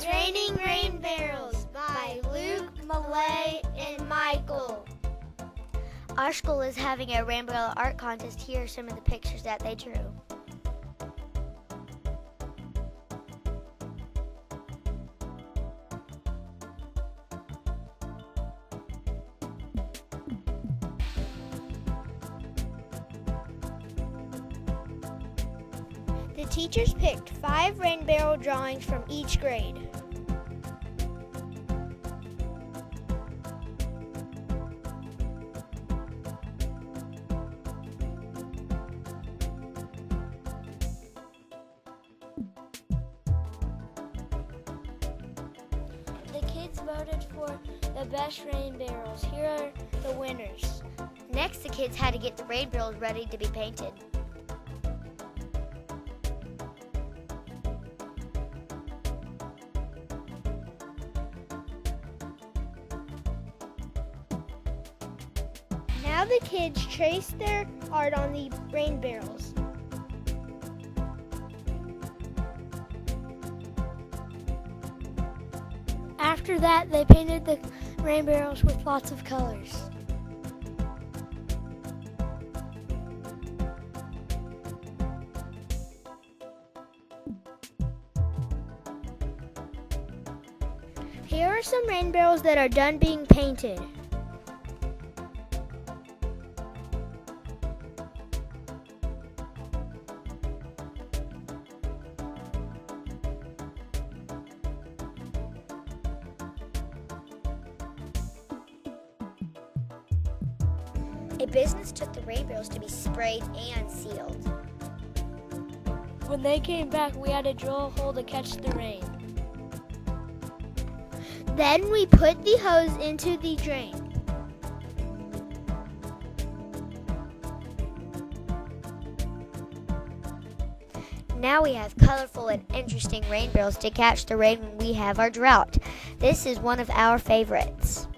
Raining Rain Barrels by Luke, Malay, and Michael. Our school is having a rainbow art contest. Here are some of the pictures that they drew. The teachers picked 5 rain barrel drawings from each grade. The kids voted for the best rain barrels. Here are the winners. Next, the kids had to get the rain barrels ready to be painted. Now the kids traced their art on the rain barrels. After that, they painted the rain barrels with lots of colors. Here are some rain barrels that are done being painted. A business took the rain barrels to be sprayed and sealed. When they came back, we had to drill a hole to catch the rain. Then we put the hose into the drain. Now we have colorful and interesting rain barrels to catch the rain when we have our drought. This is one of our favorites.